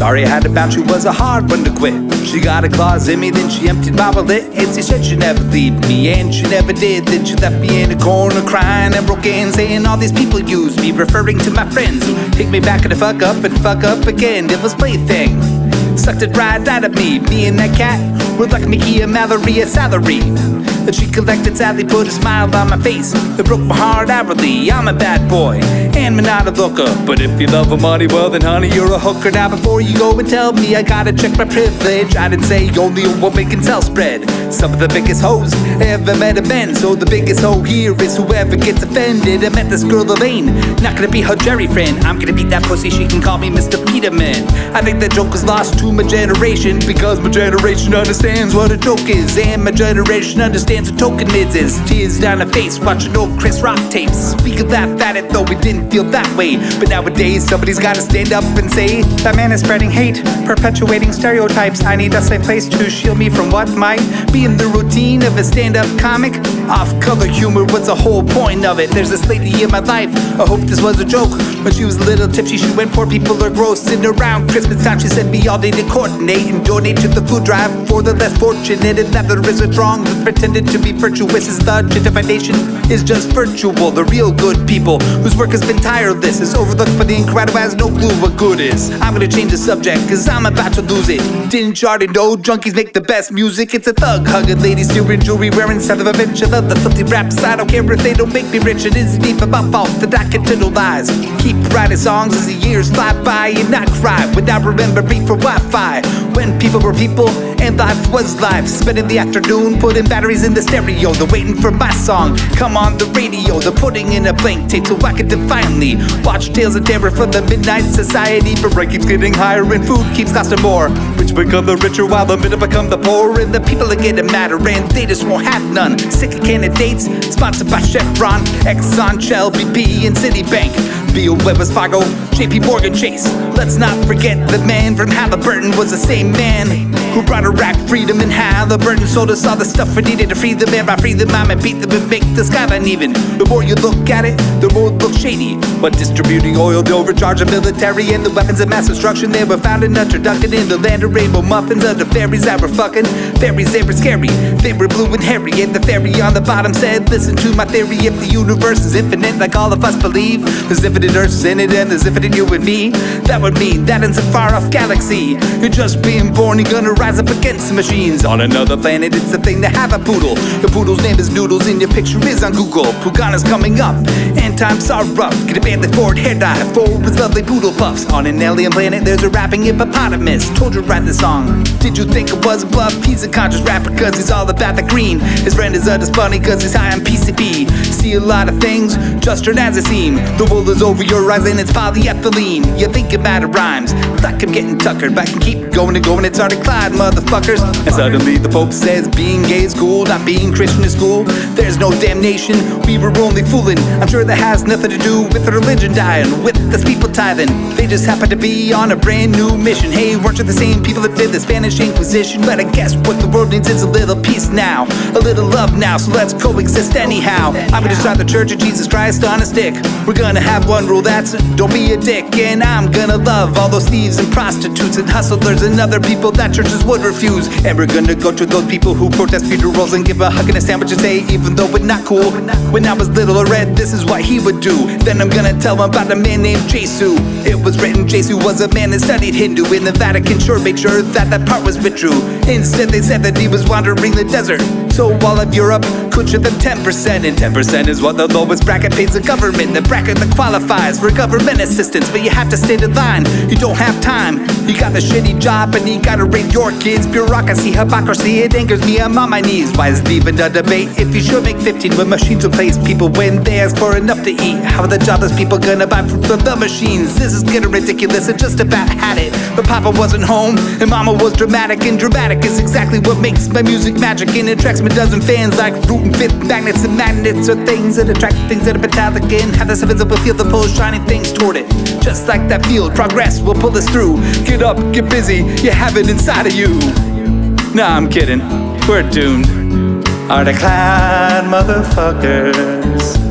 Sorry I had to bounce, she was a hard one to quit. She got her claws in me, then she emptied my wallet, and she said she'd never leave me, and she never did. Then she left me in a corner crying and broke in, saying all these people use me, referring to my friends who take me back and fuck up and fuck up again. Devil's plaything sucked it right out of me. Me and that cat were like Mickey and Mallory, a salary that she collected sadly put a smile on my face. It broke my heart hourly. I'm a bad boy and I'm not a looker, but if you love the money, well then honey, you're a hooker. Now before you go and tell me I gotta check my privilege, I didn't say only a woman can sell spread. Some of the biggest hoes I ever met have been, so the biggest hoe here is whoever gets offended. I met this girl Elaine, not gonna be her Jerry friend. I'm gonna beat that pussy, she can call me Mr. Peterman. I think that joke was lost to my generation, because my generation understands what a joke is, and my generation understands what token mids is. Tears down her face watching old Chris Rock tapes. We could laugh at it though we didn't feel that way, but nowadays somebody's gotta stand up and say that man is spreading hate, perpetuating stereotypes. I need a safe place to shield me from what might be in the routine of a stand-up comic. Off-color humor was the whole point of it. There's this lady in my life, I hope this was a joke. When she was a little tipsy, she went poor people are gross. And around Christmas time she said we all need to coordinate and donate to the food drive for the less fortunate. And neither is it wrong, but pretended to be virtuous is the gentrification is just virtual. The real good people whose work has been tireless is overlooked by the incredible, has no clue what good is. I'm gonna change the subject cause I'm about to lose it. Didn't you already know junkies make the best music? It's a thug hugging ladies stealing jewelry, wearing son of a bitch. I love the filthy raps, I don't care if they don't make me rich. It isn't even my fault that I continue lies. Keep writing songs as the years fly by and not cry when I remember before Wi-Fi, when people were people and life was life. Spending the afternoon putting batteries in the stereo, they're waiting for my song come on the radio. They're putting in a blank tape so I can defiantly watch Tales of Terror from the Midnight Society. But rent keeps getting higher and food keeps costing more. Rich become the richer while the middle become the poor, and the people are getting madder and they just won't have none. Sick of candidates sponsored by Chevron, Exxon, Shell, BP, and Citibank, Bill, Wells Fargo, JP Morgan Chase. Let's not forget the man from Halliburton was the same man who brought Iraq freedom. And Halliburton sold us all the stuff we needed to free them, and by free them I mean beat them and make the skyline even. The more you look at it, the more it looks shady. But distributing oil to overcharge the military and the weapons of mass destruction, they were found in a turducken in the land of rainbow muffins under fairies that were fucking. Fairies, they were scary, they were blue and hairy, and the fairy on the bottom said, listen to my theory, if the universe is infinite like all of us believe, there's infinite earths in it and there's infinite you and me. That would mean that in some far off galaxy, you're just being born, you're gonna rise up against the machines. On another planet it's a thing to have a poodle. The poodle's name is Noodles and your picture is on Google. Pugana's coming up and times are rough. Get a band Ford hair dye for his lovely poodle puffs. On an alien planet there's a rapping hippopotamus. Told you to write the song. Did you think it was a bluff? He's a conscious rapper cause he's all about the green. His friend is just funny cause he's high on PCP. See a lot of things just turn as it seem. The wool is over your eyes and it's polyethylene. You think about it rhymes like I'm getting tuckered, but I can keep going and going. It's Arty Clyde, motherfuckers. And suddenly the Pope says being gay is cool, not being Christian is cool. There's no damnation, we were only fooling. I'm sure that has nothing to do with the religion dying, with the people tithing. They just happen to be on a brand new mission. Hey, weren't you the same people that did the Spanish Inquisition? But I guess what the world needs is a little peace now, a little love now, so let's coexist anyhow. I'm gonna start the Church of Jesus Christ on a stick. We're gonna have one rule, that's don't be a dick. And I'm gonna love all those thieves and prostitutes and hustlers and other people that churches would refuse. And we're gonna go to those people who protest funerals and give a hug and a sandwich and say, even though it's not cool, when I was little I read this is what he would do. Then I'm gonna tell him about a man named Jesu. It was written Jesu was a man that studied Hindu, and the Vatican sure made sure that that part was true. Instead they said that he was wandering the desert. So all of Europe could share them 10%, and 10% is what the lowest bracket pays the government. The bracket that qualifies for government assistance, but you have to stand in line, you don't have time. You got the shitty job and you gotta raise your kids. Bureaucracy, hypocrisy, it angers me, I'm on my knees. Why is it even a debate if you should make 15 when machines replace people when they ask for enough to eat? How are the jobless people gonna buy food from the machines? This is getting ridiculous, I just about had it. But Papa wasn't home and Mama was dramatic, and dramatic is exactly what makes my music magic. And it attracts me dozen fans like root and fifth magnets, and magnets are things that attract things that are metallic and have this invisible field that pulls shining things toward it. Just like that field, progress will pull us through. Get up, get busy, you have it inside of you. Nah, I'm kidding, we're doomed. Arty Clyde, motherfuckers.